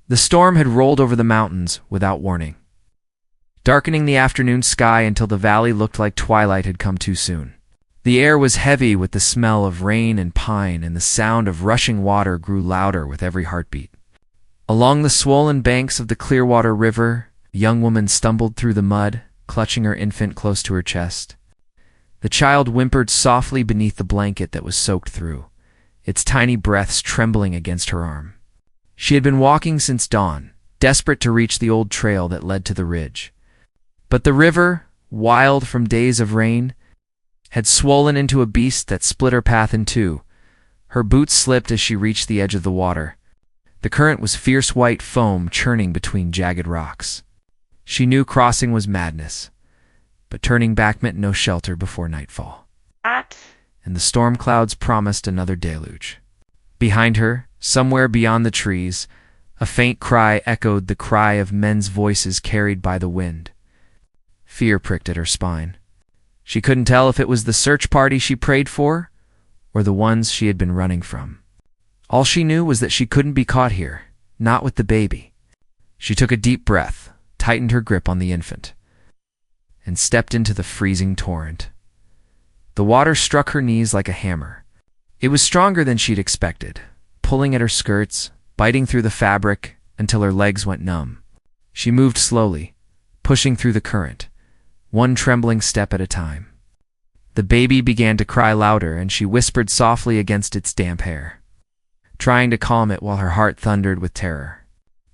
The storm had rolled over the mountains without warning, darkening the afternoon sky until the valley looked like twilight had come too soon. The air was heavy with the smell of rain and pine, and the sound of rushing water grew louder with every heartbeat. Along the swollen banks of the Clearwater River, a young woman stumbled through the mud, clutching her infant close to her chest. The child whimpered softly beneath the blanket that was soaked through, its tiny breaths trembling against her arm. She had been walking since dawn, desperate to reach the old trail that led to the ridge. But the river, wild from days of rain, had swollen into a beast that split her path in two. Her boots slipped as she reached the edge of the water. The current was fierce white foam churning between jagged rocks. She knew crossing was madness, but turning back meant no shelter before nightfall. And the storm clouds promised another deluge. Behind her, somewhere beyond the trees, a faint cry echoed the cry of men's voices carried by the wind. Fear pricked at her spine. She couldn't tell if it was the search party she prayed for, or the ones she had been running from. All she knew was that she couldn't be caught here, not with the baby. She took a deep breath, tightened her grip on the infant, and stepped into the freezing torrent. The water struck her knees like a hammer. It was stronger than she'd expected, pulling at her skirts, biting through the fabric until her legs went numb. She moved slowly, pushing through the current, one trembling step at a time. The baby began to cry louder, and she whispered softly against its damp hair, trying to calm it while her heart thundered with terror.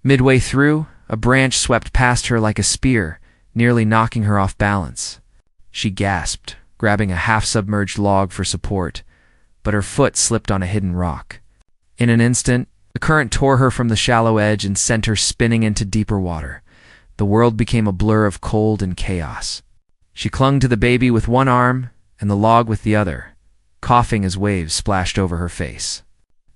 Midway through, a branch swept past her like a spear, nearly knocking her off balance. She gasped, grabbing a half-submerged log for support, but her foot slipped on a hidden rock. In an instant, the current tore her from the shallow edge and sent her spinning into deeper water. The world became a blur of cold and chaos. She clung to the baby with one arm and the log with the other, coughing as waves splashed over her face.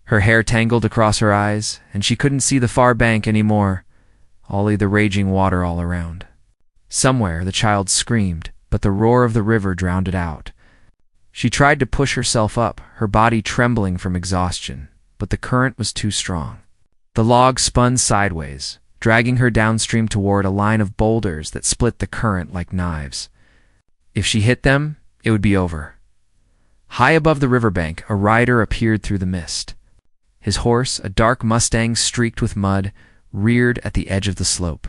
Her hair tangled across her eyes, and she couldn't see the far bank anymore, only the raging water all around. Somewhere the child screamed, but the roar of the river drowned it out. She tried to push herself up, her body trembling from exhaustion, but the current was too strong. The log spun sideways, dragging her downstream toward a line of boulders that split the current like knives. If she hit them, it would be over. High above the riverbank, a rider appeared through the mist. His horse, a dark Mustang streaked with mud, reared at the edge of the slope.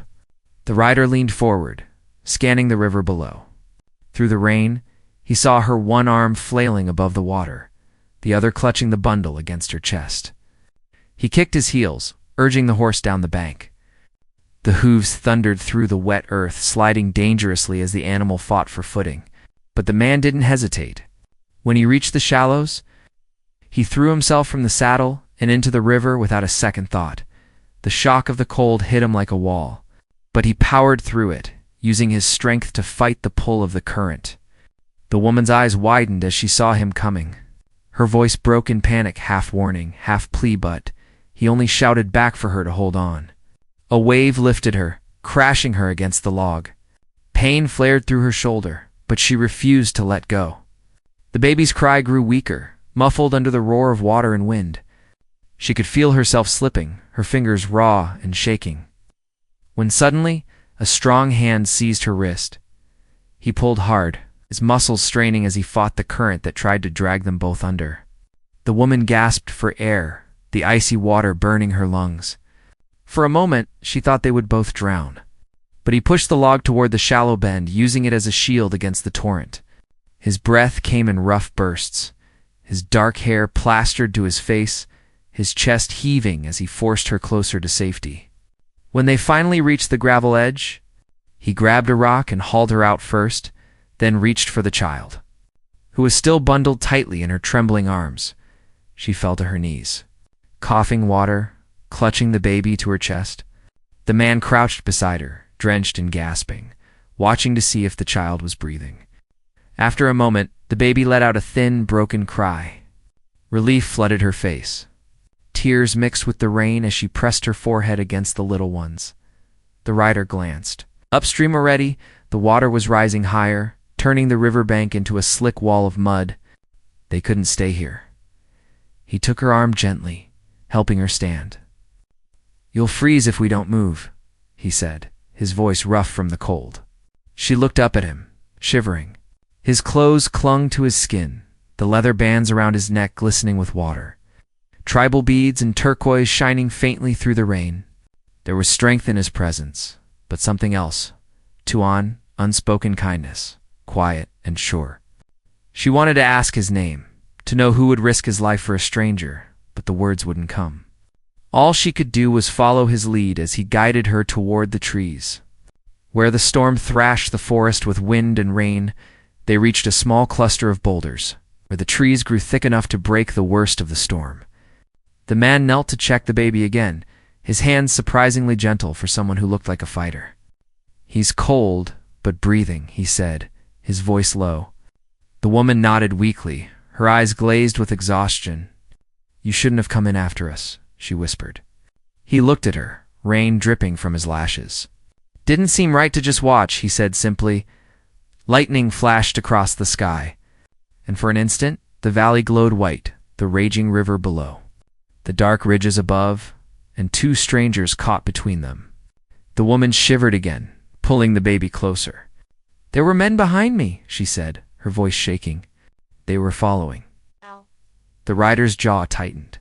The rider leaned forward, scanning the river below. Through the rain, he saw her one arm flailing above the water, the other clutching the bundle against her chest. He kicked his heels, urging the horse down the bank. The hooves thundered through the wet earth, sliding dangerously as the animal fought for footing. But the man didn't hesitate. When he reached the shallows, he threw himself from the saddle and into the river without a second thought. The shock of the cold hit him like a wall, but he powered through it, using his strength to fight the pull of the current. The woman's eyes widened as she saw him coming. Her voice broke in panic, half warning, half plea, but he only shouted back for her to hold on. A wave lifted her, crashing her against the log. Pain flared through her shoulder, but she refused to let go. The baby's cry grew weaker, muffled under the roar of water and wind. She could feel herself slipping, her fingers raw and shaking. When suddenly, a strong hand seized her wrist. He pulled hard, his muscles straining as he fought the current that tried to drag them both under. The woman gasped for air, the icy water burning her lungs. For a moment, she thought they would both drown. But he pushed the log toward the shallow bend, using it as a shield against the torrent. His breath came in rough bursts, his dark hair plastered to his face, his chest heaving as he forced her closer to safety. When they finally reached the gravel edge, he grabbed a rock and hauled her out first, then reached for the child, who was still bundled tightly in her trembling arms. She fell to her knees, coughing water, clutching the baby to her chest. The man crouched beside her, drenched and gasping, watching to see if the child was breathing. After a moment, the baby let out a thin, broken cry. Relief flooded her face. Tears mixed with the rain as she pressed her forehead against the little one's. The rider glanced. Upstream already, the water was rising higher, turning the riverbank into a slick wall of mud. They couldn't stay here. He took her arm gently, helping her stand. "You'll freeze if we don't move," he said, his voice rough from the cold. She looked up at him, shivering. His clothes clung to his skin, the leather bands around his neck glistening with water, tribal beads and turquoise shining faintly through the rain. There was strength in his presence, but something else. Tuan, unspoken kindness, quiet and sure. She wanted to ask his name, to know who would risk his life for a stranger, but the words wouldn't come. All she could do was follow his lead as he guided her toward the trees. Where the storm thrashed the forest with wind and rain, they reached a small cluster of boulders, where the trees grew thick enough to break the worst of the storm. The man knelt to check the baby again, his hands surprisingly gentle for someone who looked like a fighter. "He's cold, but breathing," he said, his voice low. The woman nodded weakly, her eyes glazed with exhaustion. "You shouldn't have come in after us," she whispered. He looked at her, rain dripping from his lashes. "Didn't seem right to just watch," he said simply. Lightning flashed across the sky, and for an instant the valley glowed white, the raging river below, the dark ridges above, and two strangers caught between them. The woman shivered again, pulling the baby closer. "There were men behind me," she said, her voice shaking. They were following. Ow. The rider's jaw tightened.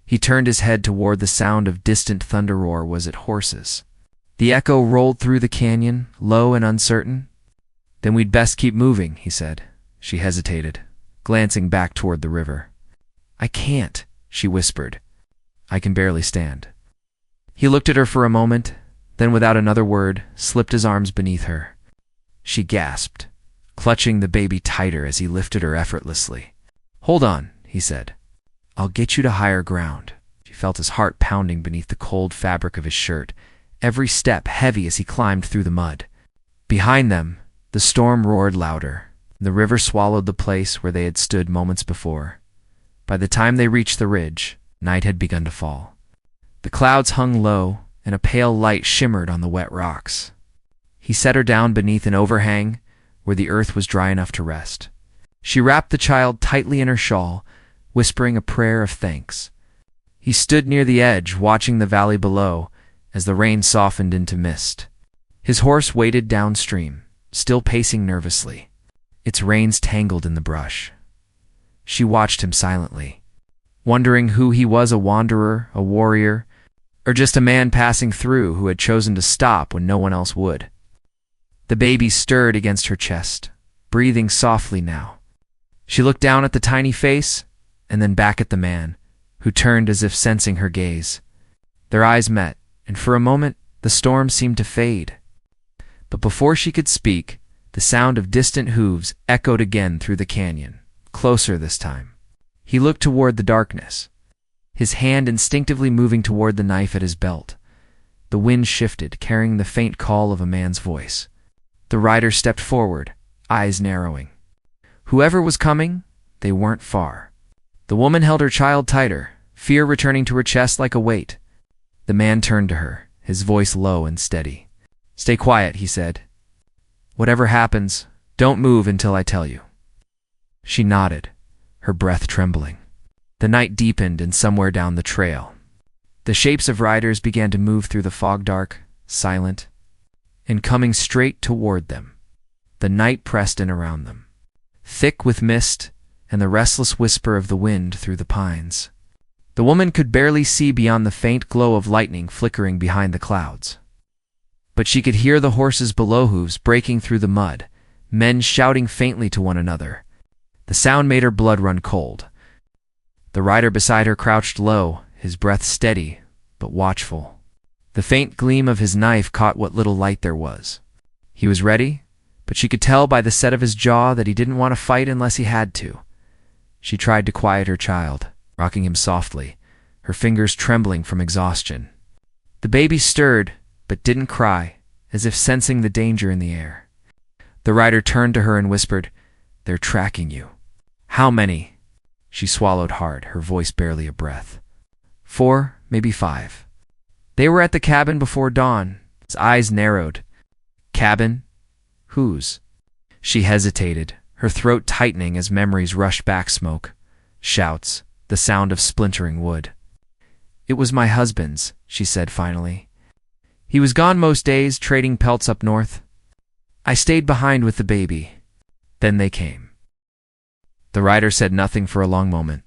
He turned his head toward the sound of distant thunder roar. Was it horses? The echo rolled through the canyon, low and uncertain. "Then we'd best keep moving," he said. She hesitated, glancing back toward the river. "I can't," she whispered. "I can barely stand." He looked at her for a moment, then without another word, slipped his arms beneath her. She gasped, clutching the baby tighter as he lifted her effortlessly. "Hold on," he said. "I'll get you to higher ground." She felt his heart pounding beneath the cold fabric of his shirt, every step heavy as he climbed through the mud. Behind them, the storm roared louder. The river swallowed the place where they had stood moments before. By the time they reached the ridge, night had begun to fall. The clouds hung low, and a pale light shimmered on the wet rocks. He set her down beneath an overhang where the earth was dry enough to rest. She wrapped the child tightly in her shawl, whispering a prayer of thanks. He stood near the edge, watching the valley below as the rain softened into mist. His horse waded downstream, still pacing nervously, its reins tangled in the brush. She watched him silently, wondering who he was, a wanderer, a warrior, or just a man passing through who had chosen to stop when no one else would. The baby stirred against her chest, breathing softly now. She looked down at the tiny face, and then back at the man, who turned as if sensing her gaze. Their eyes met, and for a moment the storm seemed to fade. But before she could speak, the sound of distant hooves echoed again through the canyon, closer this time. He looked toward the darkness, his hand instinctively moving toward the knife at his belt. The wind shifted, carrying the faint call of a man's voice. The rider stepped forward, eyes narrowing. Whoever was coming, they weren't far. The woman held her child tighter, fear returning to her chest like a weight. The man turned to her, his voice low and steady. "Stay quiet," he said. "Whatever happens, don't move until I tell you." She nodded, her breath trembling. The night deepened, and somewhere down the trail, the shapes of riders began to move through the fog, dark, silent, and coming straight toward them. The night pressed in around them, thick with mist and the restless whisper of the wind through the pines. The woman could barely see beyond the faint glow of lightning flickering behind the clouds. But she could hear the horses' below hooves breaking through the mud, men shouting faintly to one another. The sound made her blood run cold. The rider beside her crouched low, his breath steady but watchful. The faint gleam of his knife caught what little light there was. He was ready, but she could tell by the set of his jaw that he didn't want to fight unless he had to. She tried to quiet her child, rocking him softly, her fingers trembling from exhaustion. The baby stirred, but didn't cry, as if sensing the danger in the air. The rider turned to her and whispered, "They're tracking you." "How many?" She swallowed hard, her voice barely a breath. 4, maybe 5. They were at the cabin before dawn. His eyes narrowed. "Cabin? Whose?" She hesitated, her throat tightening as memories rushed back, smoke, shouts, the sound of splintering wood. It was my husband's, she said finally. He was gone most days, trading pelts up north. I stayed behind with the baby. Then they came. The rider said nothing for a long moment.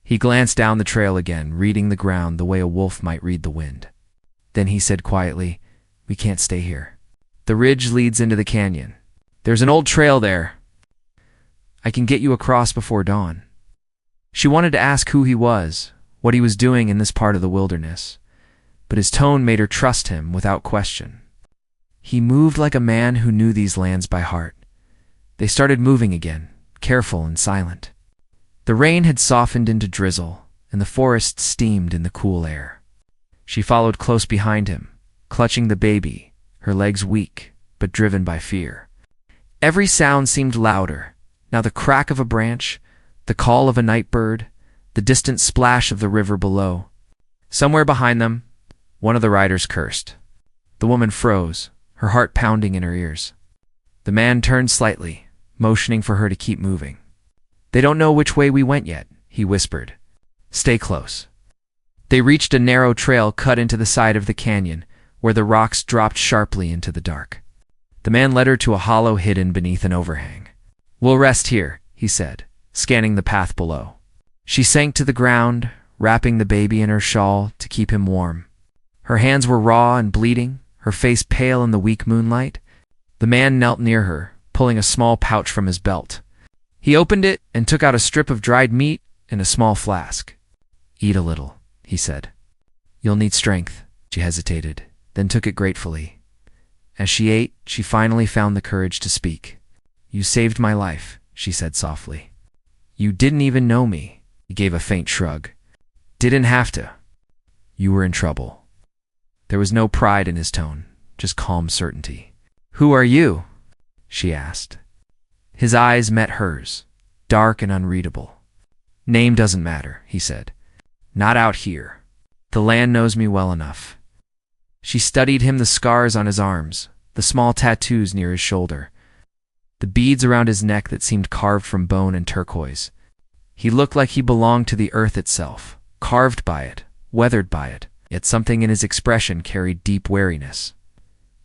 He glanced down the trail again, reading the ground the way a wolf might read the wind. Then he said quietly, "We can't stay here. The ridge leads into the canyon. There's an old trail there. I can get you across before dawn." She wanted to ask who he was, what he was doing in this part of the wilderness, but his tone made her trust him without question. He moved like a man who knew these lands by heart. They started moving again, careful and silent. The rain had softened into drizzle, and the forest steamed in the cool air. She followed close behind him, clutching the baby, her legs weak, but driven by fear. Every sound seemed louder, now the crack of a branch, the call of a night bird, the distant splash of the river below. Somewhere behind them, one of the riders cursed. The woman froze, her heart pounding in her ears. The man turned slightly, motioning for her to keep moving. "They don't know which way we went yet," he whispered. "Stay close." They reached a narrow trail cut into the side of the canyon, where the rocks dropped sharply into the dark. The man led her to a hollow hidden beneath an overhang. "We'll rest here," he said, scanning the path below. She sank to the ground, wrapping the baby in her shawl to keep him warm. Her hands were raw and bleeding, her face pale in the weak moonlight. The man knelt near her, pulling a small pouch from his belt. He opened it and took out a strip of dried meat and a small flask. "Eat a little," he said. "You'll need strength." She hesitated, then took it gratefully. As she ate, she finally found the courage to speak. "You saved my life," she said softly. "You didn't even know me." He gave a faint shrug. "Didn't have to. You were in trouble." There was no pride in his tone, just calm certainty. "Who are you?" she asked. His eyes met hers, dark and unreadable. "Name doesn't matter," he said. "Not out here. The land knows me well enough." She studied him, the scars on his arms, the small tattoos near his shoulder, the beads around his neck that seemed carved from bone and turquoise. He looked like he belonged to the earth itself, carved by it, weathered by it, yet something in his expression carried deep wariness.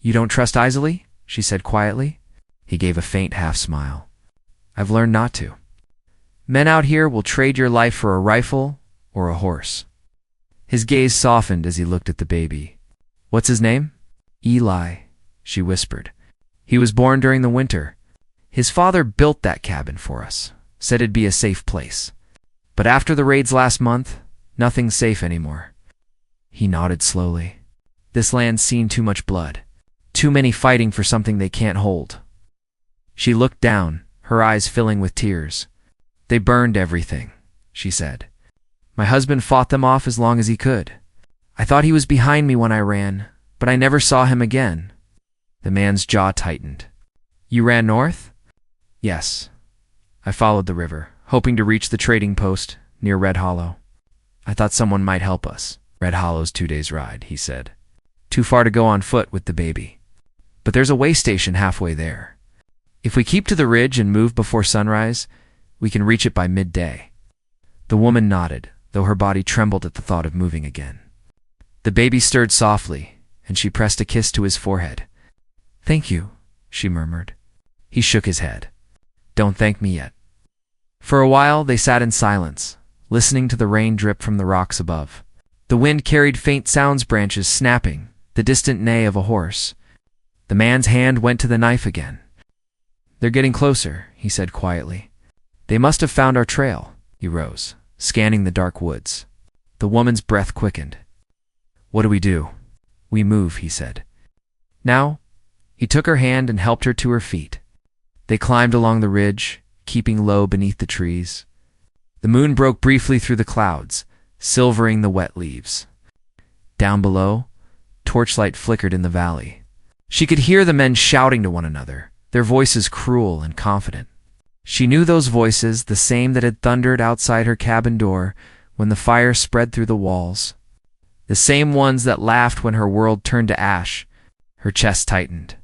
"You don't trust easily?" she said quietly. He gave a faint half-smile. "I've learned not to. Men out here will trade your life for a rifle or a horse." His gaze softened as he looked at the baby. "What's his name?" "Eli," she whispered. "He was born during the winter. His father built that cabin for us, said it'd be a safe place. But after the raids last month, nothing's safe anymore." He nodded slowly. "This land's seen too much blood. Too many fighting for something they can't hold." She looked down, her eyes filling with tears. "They burned everything," she said. "My husband fought them off as long as he could. I thought he was behind me when I ran, but I never saw him again." The man's jaw tightened. "You ran north?" "Yes. I followed the river, hoping to reach the trading post near Red Hollow. I thought someone might help us." "Red Hollow's 2 days' ride," he said. "Too far to go on foot with the baby. But there's a way station halfway there. If we keep to the ridge and move before sunrise, we can reach it by midday." The woman nodded, though her body trembled at the thought of moving again. The baby stirred softly, and she pressed a kiss to his forehead. "Thank you," she murmured. He shook his head. "Don't thank me yet." For a while they sat in silence, listening to the rain drip from the rocks above. The wind carried faint sounds, branches snapping, the distant neigh of a horse. The man's hand went to the knife again. "They're getting closer," he said quietly. "They must have found our trail." He rose, scanning the dark woods. The woman's breath quickened. "What do we do?" "We move," he said. "Now?" He took her hand and helped her to her feet. They climbed along the ridge, keeping low beneath the trees. The moon broke briefly through the clouds, silvering the wet leaves. Down below, torchlight flickered in the valley. She could hear the men shouting to one another, their voices cruel and confident. She knew those voices, the same that had thundered outside her cabin door when the fire spread through the walls. The same ones that laughed when her world turned to ash. Her chest tightened.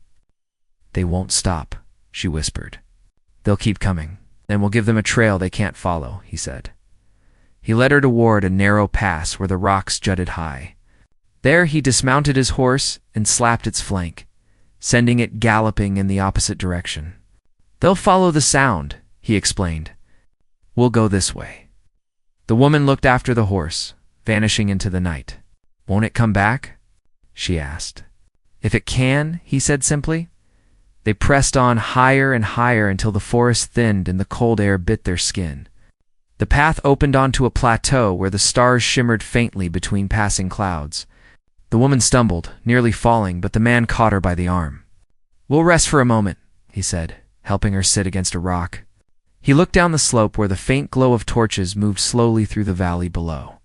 "They won't stop," she whispered. "They'll keep coming, and we'll give them a trail they can't follow," he said. He led her toward a narrow pass where the rocks jutted high. There he dismounted his horse and slapped its flank, sending it galloping in the opposite direction. "They'll follow the sound," he explained. "We'll go this way." The woman looked after the horse, vanishing into the night. "Won't it come back?" she asked. "If it can," he said simply. They pressed on higher and higher until the forest thinned and the cold air bit their skin. The path opened onto a plateau where the stars shimmered faintly between passing clouds. The woman stumbled, nearly falling, but the man caught her by the arm. "We'll rest for a moment," he said, helping her sit against a rock. He looked down the slope where the faint glow of torches moved slowly through the valley below.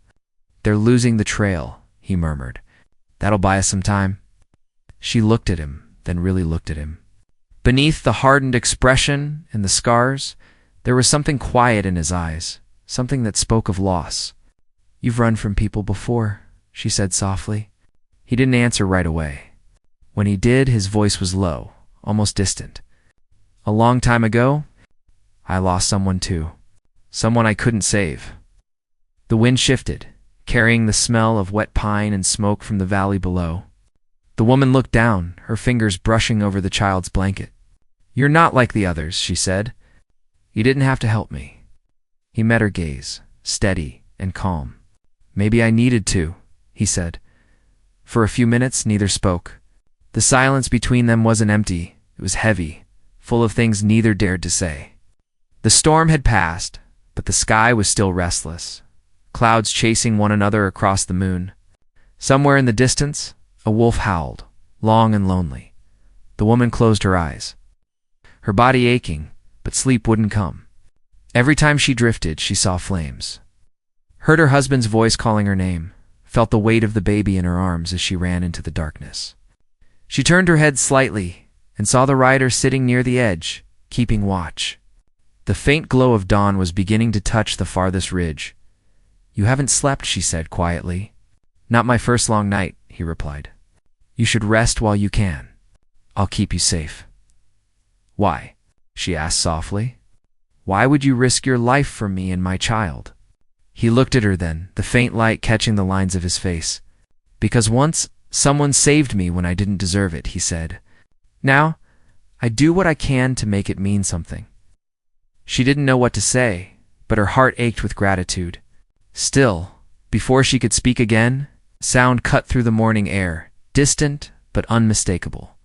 "They're losing the trail," he murmured. "That'll buy us some time." She looked at him, then really looked at him. Beneath the hardened expression and the scars, there was something quiet in his eyes, something that spoke of loss. "You've run from people before," she said softly. He didn't answer right away. When he did, his voice was low, almost distant. "A long time ago, I lost someone too. Someone I couldn't save." The wind shifted, carrying the smell of wet pine and smoke from the valley below. The woman looked down, her fingers brushing over the child's blanket. "You're not like the others," she said. "You didn't have to help me." He met her gaze, steady and calm. "Maybe I needed to," he said. For a few minutes, neither spoke. The silence between them wasn't empty, it was heavy, full of things neither dared to say. The storm had passed, but the sky was still restless, clouds chasing one another across the moon. Somewhere in the distance, a wolf howled, long and lonely. The woman closed her eyes, her body aching, but sleep wouldn't come. Every time she drifted, she saw flames. Heard her husband's voice calling her name, felt the weight of the baby in her arms as she ran into the darkness. She turned her head slightly and saw the rider sitting near the edge, keeping watch. The faint glow of dawn was beginning to touch the farthest ridge. "You haven't slept," she said quietly. "Not my first long night," he replied. "You should rest while you can. I'll keep you safe." "Why?" she asked softly. "Why would you risk your life for me and my child?" He looked at her then, the faint light catching the lines of his face. "Because once someone saved me when I didn't deserve it," he said. "Now, I do what I can to make it mean something." She didn't know what to say, but her heart ached with gratitude. Still, before she could speak again, sound cut through the morning air, distant but unmistakable.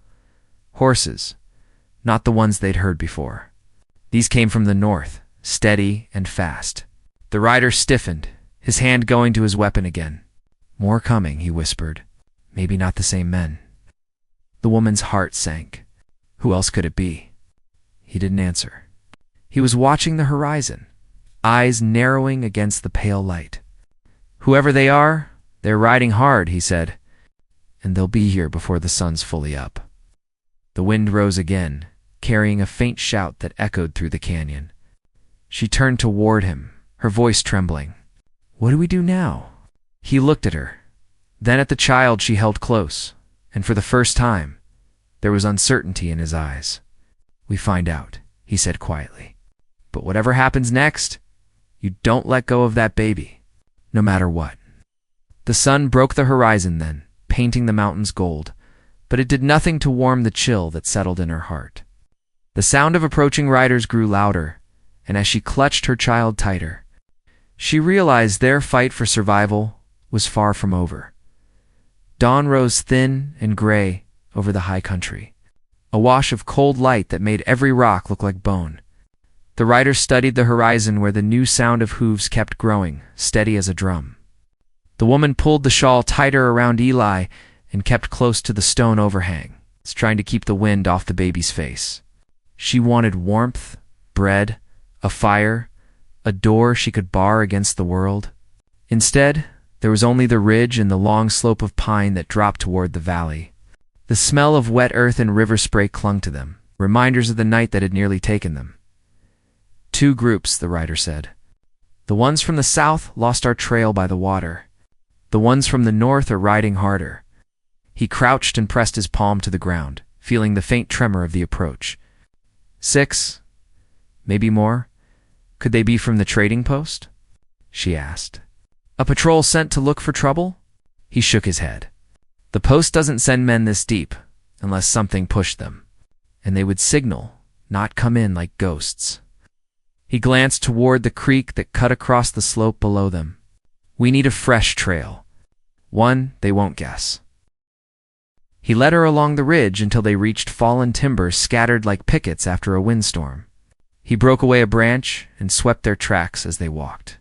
Horses, not the ones they'd heard before. These came from the north, steady and fast. The rider stiffened, his hand going to his weapon again. "More coming," he whispered. "Maybe not the same men." The woman's heart sank. Who else could it be? He didn't answer. He was watching the horizon, eyes narrowing against the pale light. "Whoever they are, they're riding hard," he said, "and they'll be here before the sun's fully up." The wind rose again, carrying a faint shout that echoed through the canyon. She turned toward him, her voice trembling. "What do we do now?" He looked at her, then at the child she held close, and for the first time, there was uncertainty in his eyes. "We find out," he said quietly. "But whatever happens next, you don't let go of that baby, no matter what." The sun broke the horizon then, painting the mountains gold, but it did nothing to warm the chill that settled in her heart. The sound of approaching riders grew louder, and as she clutched her child tighter, she realized their fight for survival was far from over. Dawn rose thin and gray over the high country, a wash of cold light that made every rock look like bone. The riders studied the horizon where the new sound of hooves kept growing, steady as a drum. The woman pulled the shawl tighter around Eli and kept close to the stone overhang, trying to keep the wind off the baby's face. She wanted warmth, bread, a fire, a door she could bar against the world. Instead, there was only the ridge and the long slope of pine that dropped toward the valley. The smell of wet earth and river spray clung to them, reminders of the night that had nearly taken them. "Two groups," the rider said. "The ones from the south lost our trail by the water. The ones from the north are riding harder." He crouched and pressed his palm to the ground, feeling the faint tremor of the approach. 6, maybe more. Could they be from the trading post? she asked. A patrol sent to look for trouble? He shook his head. The post doesn't send men this deep, unless something pushed them. And they would signal, not come in like ghosts. He glanced toward the creek that cut across the slope below them. We need a fresh trail. One they won't guess. He led her along the ridge until they reached fallen timber scattered like pickets after a windstorm. He broke away a branch and swept their tracks as they walked.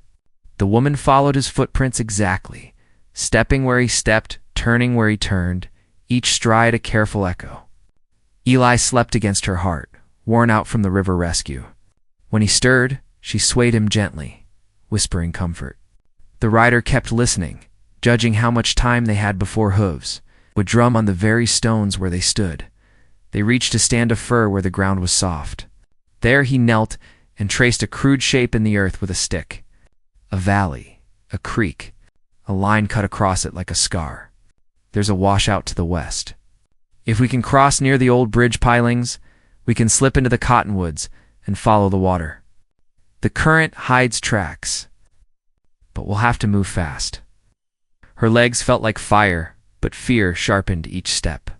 The woman followed his footprints exactly, stepping where he stepped, turning where he turned, each stride a careful echo. Eli slept against her heart, worn out from the river rescue. When he stirred, she swayed him gently, whispering comfort. The rider kept listening, judging how much time they had before hooves would drum on the very stones where they stood. They reached a stand of fir where the ground was soft. There he knelt and traced a crude shape in the earth with a stick. A valley, a creek, a line cut across it like a scar. There's a washout to the west. If we can cross near the old bridge pilings, we can slip into the cottonwoods and follow the water. The current hides tracks, but we'll have to move fast. Her legs felt like fire, but fear sharpened each step.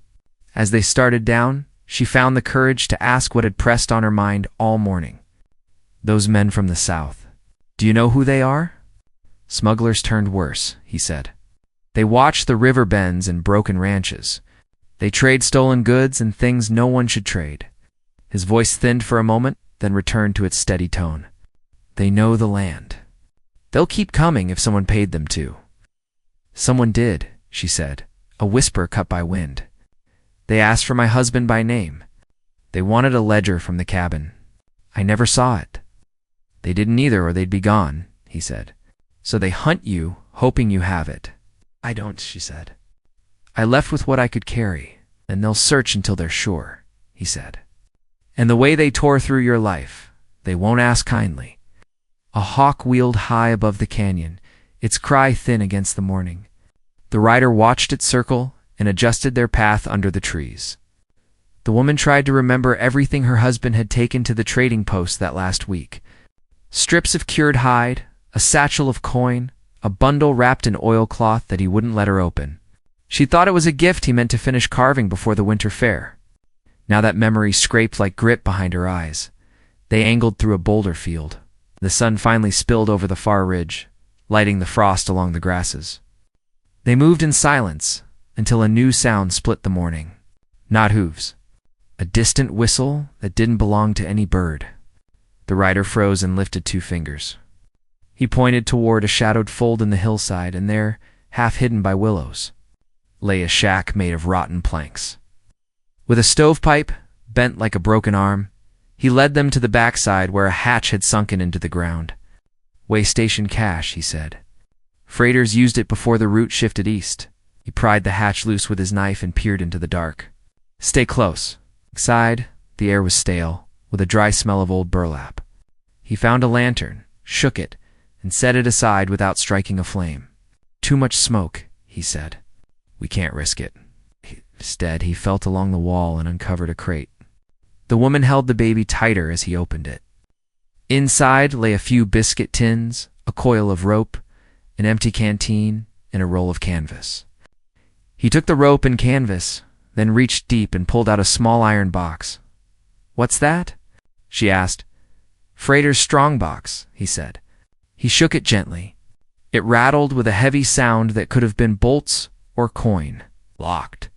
As they started down, she found the courage to ask what had pressed on her mind all morning. Those men from the south. Do you know who they are? Smugglers turned worse, he said. They watch the river bends and broken ranches. They trade stolen goods and things no one should trade. His voice thinned for a moment, then returned to its steady tone. They know the land. They'll keep coming if someone paid them to. Someone did, she said, a whisper cut by wind. They asked for my husband by name. They wanted a ledger from the cabin. I never saw it. They didn't either, or they'd be gone, he said. So they hunt you, hoping you have it. I don't, she said. I left with what I could carry, and they'll search until they're sure, he said. And the way they tore through your life, they won't ask kindly. A hawk wheeled high above the canyon, its cry thin against the morning. The rider watched it circle and adjusted their path under the trees. The woman tried to remember everything her husband had taken to the trading post that last week. Strips of cured hide, a satchel of coin, a bundle wrapped in oilcloth that he wouldn't let her open. She thought it was a gift he meant to finish carving before the winter fair. Now that memory scraped like grit behind her eyes. They angled through a boulder field. The sun finally spilled over the far ridge, lighting the frost along the grasses. They moved in silence until a new sound split the morning. Not hooves. A distant whistle that didn't belong to any bird. The rider froze and lifted 2 fingers. He pointed toward a shadowed fold in the hillside, and there, half hidden by willows, lay a shack made of rotten planks. With a stovepipe, bent like a broken arm, he led them to the backside where a hatch had sunken into the ground. Way station cash, he said. Freighters used it before the route shifted east. He pried the hatch loose with his knife and peered into the dark. Stay close. Inside, the air was stale, with a dry smell of old burlap. He found a lantern, shook it, and set it aside without striking a flame. Too much smoke, he said. We can't risk it. Instead, he felt along the wall and uncovered a crate. The woman held the baby tighter as he opened it. Inside lay a few biscuit tins, a coil of rope, an empty canteen, and a roll of canvas. He took the rope and canvas, then reached deep and pulled out a small iron box. What's that? She asked. Freighter's strong box, he said. He shook it gently. It rattled with a heavy sound that could have been bolts or coin. Locked.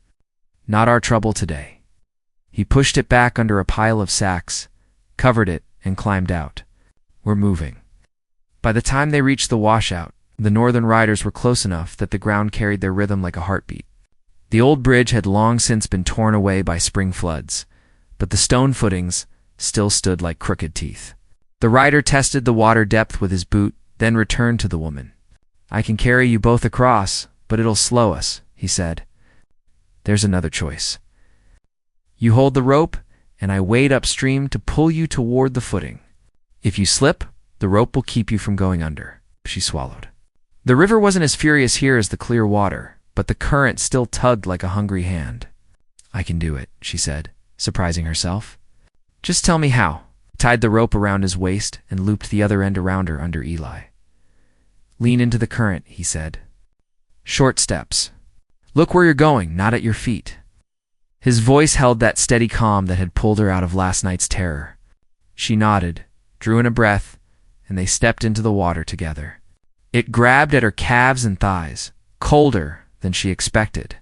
Not our trouble today. He pushed it back under a pile of sacks, covered it, and climbed out. We're moving. By the time they reached the washout, the northern riders were close enough that the ground carried their rhythm like a heartbeat. The old bridge had long since been torn away by spring floods, but the stone footings still stood like crooked teeth. The rider tested the water depth with his boot, then returned to the woman. I can carry you both across, but it'll slow us, he said. There's another choice. You hold the rope, and I wade upstream to pull you toward the footing. If you slip, the rope will keep you from going under. She swallowed. The river wasn't as furious here as the clear water, but the current still tugged like a hungry hand. I can do it, she said, surprising herself. Just tell me how. Tied the rope around his waist and looped the other end around her under Eli. Lean into the current, he said. Short steps. Look where you're going, not at your feet. His voice held that steady calm that had pulled her out of last night's terror. She nodded, drew in a breath, and they stepped into the water together. It grabbed at her calves and thighs, colder than she expected.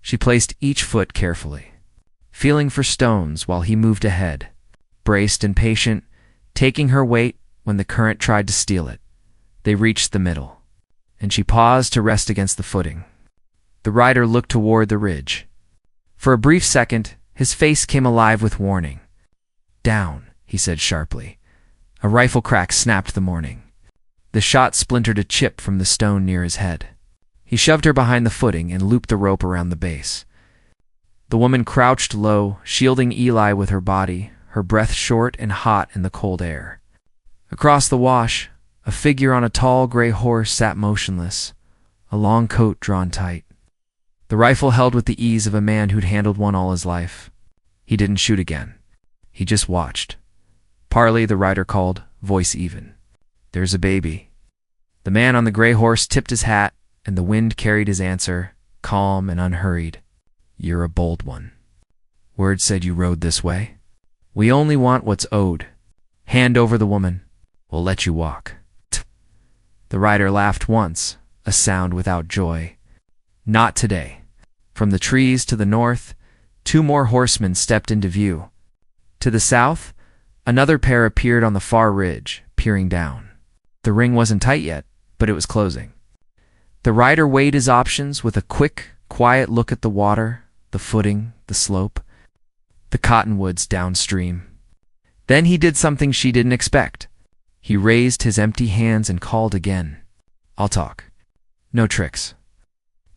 She placed each foot carefully, feeling for stones while he moved ahead, braced and patient, taking her weight when the current tried to steal it. They reached the middle, and she paused to rest against the footing. The rider looked toward the ridge. For a brief second, his face came alive with warning. Down, he said sharply. A rifle crack snapped the morning. The shot splintered a chip from the stone near his head. He shoved her behind the footing and looped the rope around the base. The woman crouched low, shielding Eli with her body, her breath short and hot in the cold air. Across the wash, a figure on a tall gray horse sat motionless, a long coat drawn tight. The rifle held with the ease of a man who'd handled one all his life. He didn't shoot again. He just watched. Parley, the rider called, voice even. There's a baby. The man on the gray horse tipped his hat, and the wind carried his answer, calm and unhurried. You're a bold one. Word said you rode this way. We only want what's owed. Hand over the woman. We'll let you walk. The rider laughed once, a sound without joy. Not today. From the trees to the north, 2 more horsemen stepped into view. To the south, another pair appeared on the far ridge, peering down. The ring wasn't tight yet, but it was closing. The rider weighed his options with a quick, quiet look at the water, the footing, the slope, the cottonwoods downstream. Then he did something she didn't expect. He raised his empty hands and called again. I'll talk. No tricks.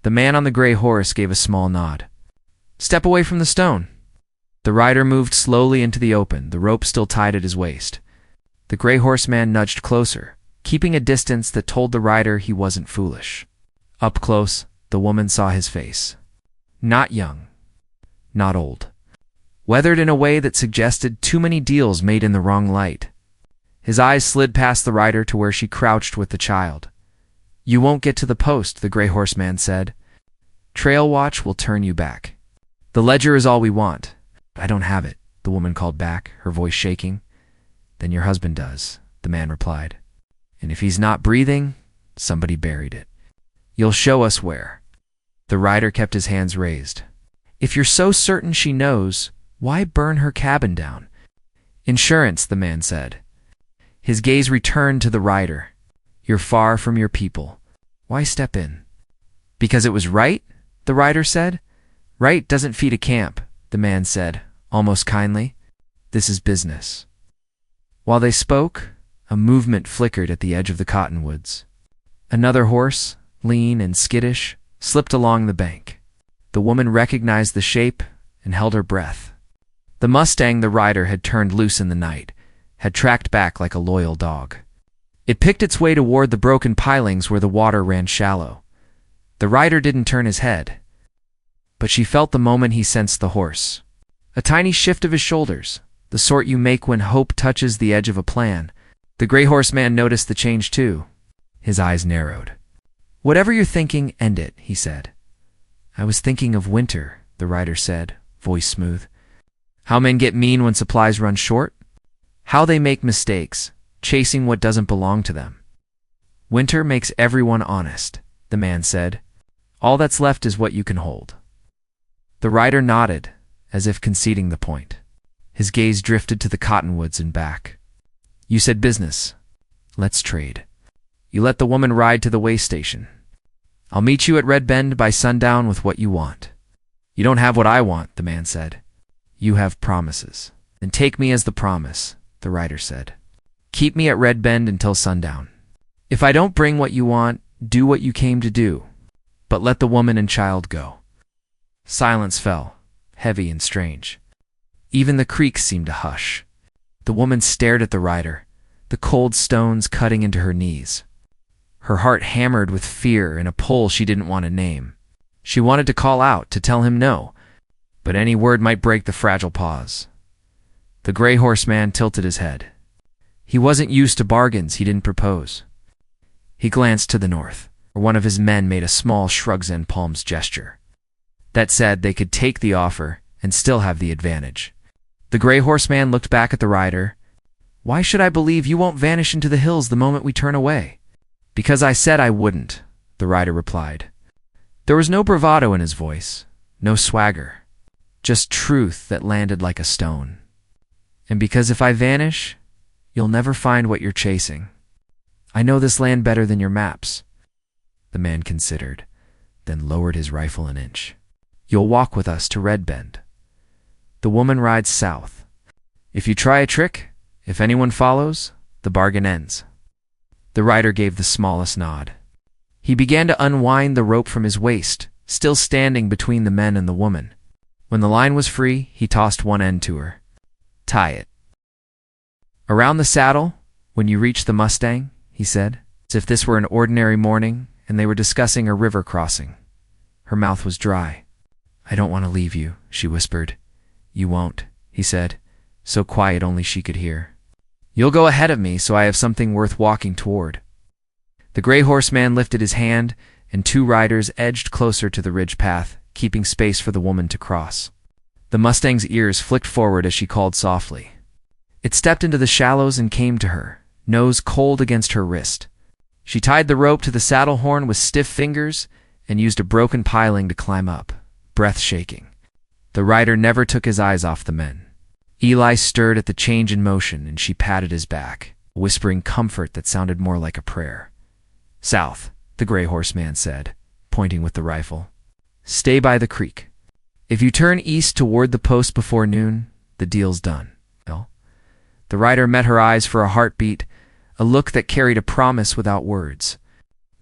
The man on the gray horse gave a small nod. Step away from the stone. The rider moved slowly into the open, the rope still tied at his waist. The gray horseman nudged closer, keeping a distance that told the rider he wasn't foolish. Up close, the woman saw his face. Not young. Not old. Weathered in a way that suggested too many deals made in the wrong light. His eyes slid past the rider to where she crouched with the child. You won't get to the post, the gray horseman said. Trail watch will turn you back. The ledger is all we want. I don't have it, the woman called back, her voice shaking. Then your husband does, the man replied. And if he's not breathing, somebody buried it. You'll show us where. The rider kept his hands raised. If you're so certain she knows, why burn her cabin down? Insurance, the man said. His gaze returned to the rider. You're far from your people. Why step in? Because it was right, the rider said. Right doesn't feed a camp, the man said, almost kindly. This is business. While they spoke, a movement flickered at the edge of the cottonwoods. Another horse, lean and skittish, slipped along the bank. The woman recognized the shape and held her breath. The mustang the rider had turned loose in the night had tracked back like a loyal dog. It picked its way toward the broken pilings where the water ran shallow. The rider didn't turn his head, but she felt the moment he sensed the horse. A tiny shift of his shoulders, the sort you make when hope touches the edge of a plan. The gray horseman noticed the change too. His eyes narrowed. Whatever you're thinking, end it, he said. I was thinking of winter, the rider said, voice smooth. How men get mean when supplies run short? How they make mistakes, chasing what doesn't belong to them. Winter makes everyone honest, the man said. All that's left is what you can hold. The rider nodded, as if conceding the point. His gaze drifted to the cottonwoods and back. You said business. Let's trade. You let the woman ride to the way station. I'll meet you at Red Bend by sundown with what you want. You don't have what I want, the man said. You have promises. Then take me as the promise, the rider said. Keep me at Red Bend until sundown. If I don't bring what you want, do what you came to do. But let the woman and child go. Silence fell, heavy and strange. Even the creek seemed to hush. The woman stared at the rider, the cold stones cutting into her knees. Her heart hammered with fear and a pull she didn't want to name. She wanted to call out, to tell him no, but any word might break the fragile pause. The gray horseman tilted his head. He wasn't used to bargains he didn't propose. He glanced to the north, where one of his men made a small shrugs and palms gesture. That said, they could take the offer and still have the advantage. The gray horseman looked back at the rider. "Why should I believe you won't vanish into the hills the moment we turn away?" "Because I said I wouldn't," the rider replied. There was no bravado in his voice, no swagger, just truth that landed like a stone. "And because if I vanish, you'll never find what you're chasing. I know this land better than your maps." The man considered, then lowered his rifle an inch. "You'll walk with us to Red Bend. The woman rides south. If you try a trick, if anyone follows, the bargain ends." The rider gave the smallest nod. He began to unwind the rope from his waist, still standing between the men and the woman. When the line was free, he tossed one end to her. "Tie it." "Around the saddle, when you reach the Mustang," he said, as if this were an ordinary morning and they were discussing a river crossing. Her mouth was dry. "I don't want to leave you," she whispered. "You won't," he said, so quiet only she could hear. "You'll go ahead of me so I have something worth walking toward." The gray horseman lifted his hand, and two riders edged closer to the ridge path, keeping space for the woman to cross. The Mustang's ears flicked forward as she called softly. It stepped into the shallows and came to her, nose cold against her wrist. She tied the rope to the saddle horn with stiff fingers and used a broken piling to climb up, breath shaking. The rider never took his eyes off the men. Eli stirred at the change in motion, and she patted his back, whispering comfort that sounded more like a prayer. "South," the gray horseman said, pointing with the rifle. "Stay by the creek. If you turn east toward the post before noon, the deal's done." Well, the rider met her eyes for a heartbeat, a look that carried a promise without words.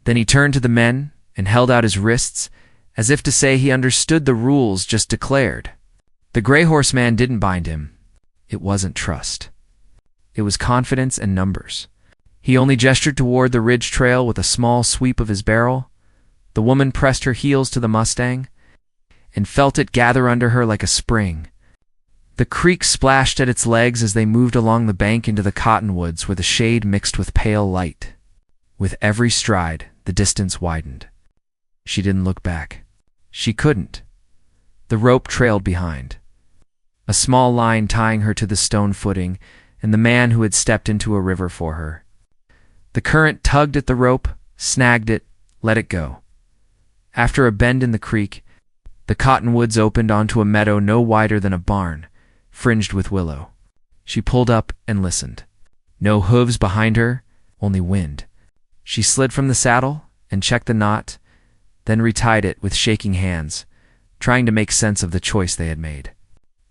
Then he turned to the men and held out his wrists, as if to say he understood the rules just declared. The gray horseman didn't bind him. It wasn't trust. It was confidence and numbers. He only gestured toward the ridge trail with a small sweep of his barrel. The woman pressed her heels to the Mustang and felt it gather under her like a spring. The creek splashed at its legs as they moved along the bank into the cottonwoods where the shade mixed with pale light. With every stride, the distance widened. She didn't look back. She couldn't. The rope trailed behind, a small line tying her to the stone footing and the man who had stepped into a river for her. The current tugged at the rope, snagged it, let it go. After a bend in the creek, the cottonwoods opened onto a meadow no wider than a barn, fringed with willow. She pulled up and listened. No hooves behind her, only wind. She slid from the saddle and checked the knot, then retied it with shaking hands, trying to make sense of the choice they had made.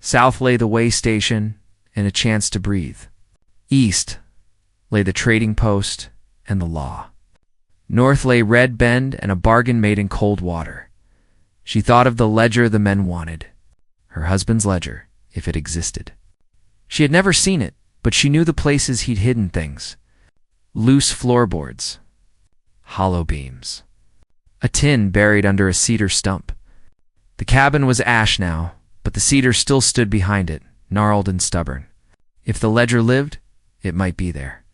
South lay the way station and a chance to breathe. East lay the trading post and the law. North lay Red Bend and a bargain made in cold water. She thought of the ledger the men wanted. Her husband's ledger, if it existed. She had never seen it, but she knew the places he'd hidden things. Loose floorboards, hollow beams, a tin buried under a cedar stump. The cabin was ash now, but the cedar still stood behind it, gnarled and stubborn. If the ledger lived, it might be there.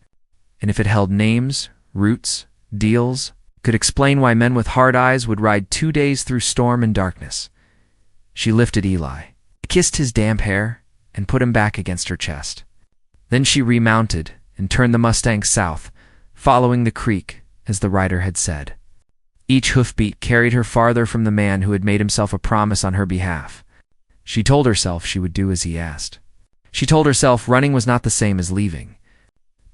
And if it held names, routes, deals, could explain why men with hard eyes would ride 2 days through storm and darkness. She lifted Eli, kissed his damp hair, and put him back against her chest. Then she remounted and turned the Mustang south, following the creek, as the rider had said. Each hoofbeat carried her farther from the man who had made himself a promise on her behalf. She told herself she would do as he asked. She told herself running was not the same as leaving.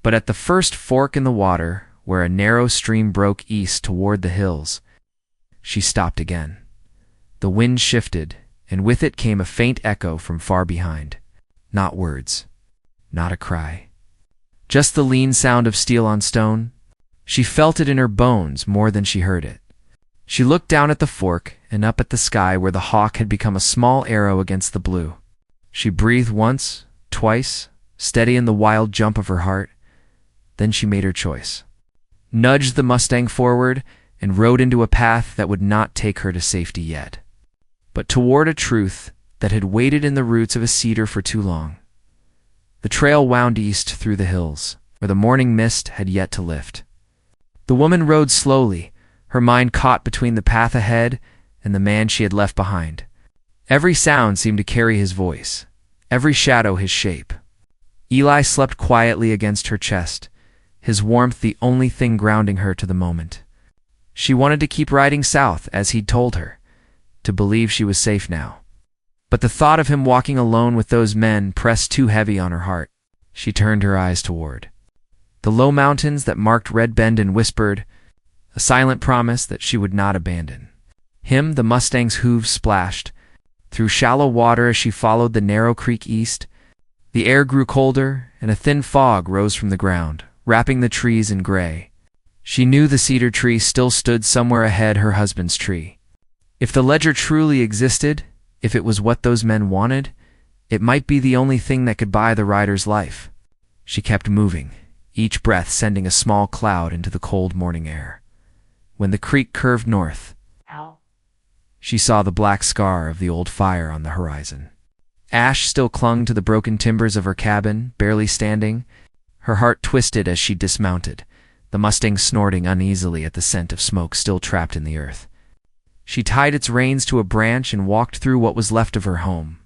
But at the first fork in the water, where a narrow stream broke east toward the hills, she stopped again. The wind shifted, and with it came a faint echo from far behind. Not words, not a cry. Just the lean sound of steel on stone. She felt it in her bones more than she heard it. She looked down at the fork and up at the sky where the hawk had become a small arrow against the blue. She breathed once, twice, steady in the wild jump of her heart. Then she made her choice. Nudged the Mustang forward and rode into a path that would not take her to safety yet, but toward a truth that had waited in the roots of a cedar for too long. The trail wound east through the hills, where the morning mist had yet to lift. The woman rode slowly, her mind caught between the path ahead and the man she had left behind. Every sound seemed to carry his voice, every shadow his shape. Eli slept quietly against her chest, his warmth the only thing grounding her to the moment. She wanted to keep riding south, as he'd told her, to believe she was safe now. But the thought of him walking alone with those men pressed too heavy on her heart. She turned her eyes toward the low mountains that marked Red Bend and whispered, a silent promise that she would not abandon him. The Mustang's hooves splashed through shallow water as she followed the narrow creek east. The air grew colder, and a thin fog rose from the ground, wrapping the trees in gray. She knew the cedar tree still stood somewhere ahead, her husband's tree. If the ledger truly existed, if it was what those men wanted, it might be the only thing that could buy the rider's life. She kept moving, each breath sending a small cloud into the cold morning air. When the creek curved north, she saw the black scar of the old fire on the horizon. Ash still clung to the broken timbers of her cabin, barely standing. Her heart twisted as she dismounted, the Mustang snorting uneasily at the scent of smoke still trapped in the earth. She tied its reins to a branch and walked through what was left of her home.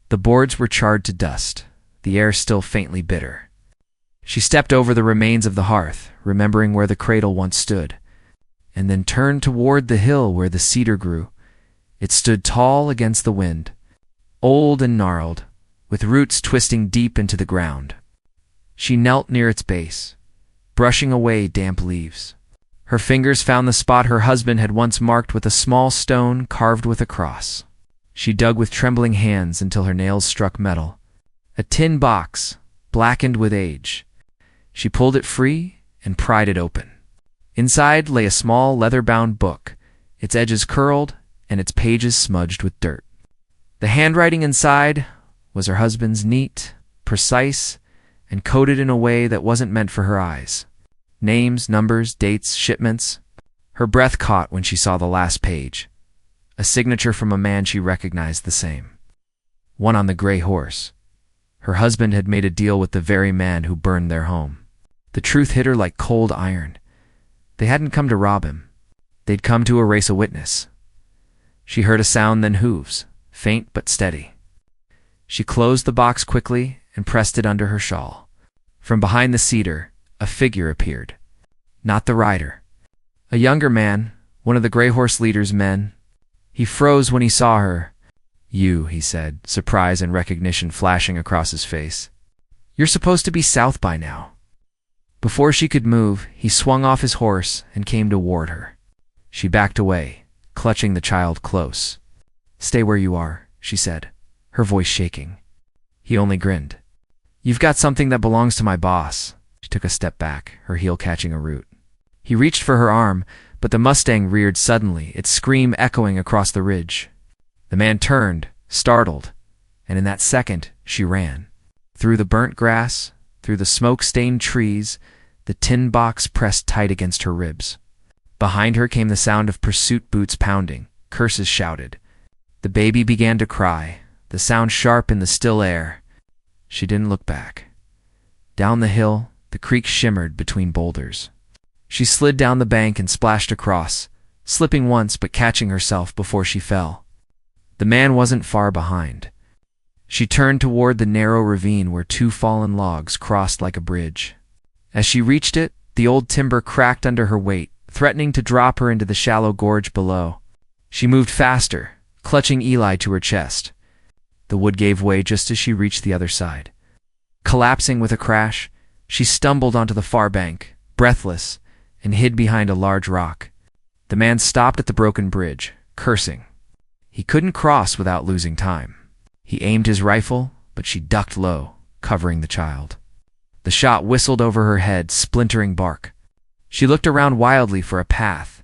The boards were charred to dust, the air still faintly bitter. She stepped over the remains of the hearth, remembering where the cradle once stood, and then turned toward the hill where the cedar grew. It stood tall against the wind, old and gnarled, with roots twisting deep into the ground. She knelt near its base, brushing away damp leaves. Her fingers found the spot her husband had once marked with a small stone carved with a cross. She dug with trembling hands until her nails struck metal. A tin box, blackened with age. She pulled it free and pried it open. Inside lay a small leather-bound book, its edges curled and its pages smudged with dirt. The handwriting inside was her husband's, neat, precise, and coded in a way that wasn't meant for her eyes. Names, numbers, dates, shipments. Her breath caught when she saw the last page. A signature from a man she recognized the same. One on the gray horse. Her husband had made a deal with the very man who burned their home. The truth hit her like cold iron. They hadn't come to rob him. They'd come to erase a witness. She heard a sound, then hooves, faint but steady. She closed the box quickly and pressed it under her shawl. From behind the cedar, a figure appeared. Not the rider. A younger man, one of the Gray Horse leader's men. He froze when he saw her. "You," he said, surprise and recognition flashing across his face. "You're supposed to be south by now." Before she could move, he swung off his horse and came toward her. She backed away, clutching the child close. "Stay where you are," she said, her voice shaking. He only grinned. "You've got something that belongs to my boss." She took a step back, her heel catching a root. He reached for her arm, but the Mustang reared suddenly, its scream echoing across the ridge. The man turned, startled, and in that second, she ran. Through the burnt grass, through the smoke-stained trees, the tin box pressed tight against her ribs. Behind her came the sound of pursuit boots pounding, curses shouted. The baby began to cry, the sound sharp in the still air. She didn't look back. Down the hill, the creek shimmered between boulders. She slid down the bank and splashed across, slipping once but catching herself before she fell. The man wasn't far behind. She turned toward the narrow ravine where two fallen logs crossed like a bridge. As she reached it, the old timber cracked under her weight, threatening to drop her into the shallow gorge below. She moved faster, clutching Eli to her chest. The wood gave way just as she reached the other side. Collapsing with a crash, she stumbled onto the far bank, breathless, and hid behind a large rock. The man stopped at the broken bridge, cursing. He couldn't cross without losing time. He aimed his rifle, but she ducked low, covering the child. The shot whistled over her head, splintering bark. She looked around wildly for a path.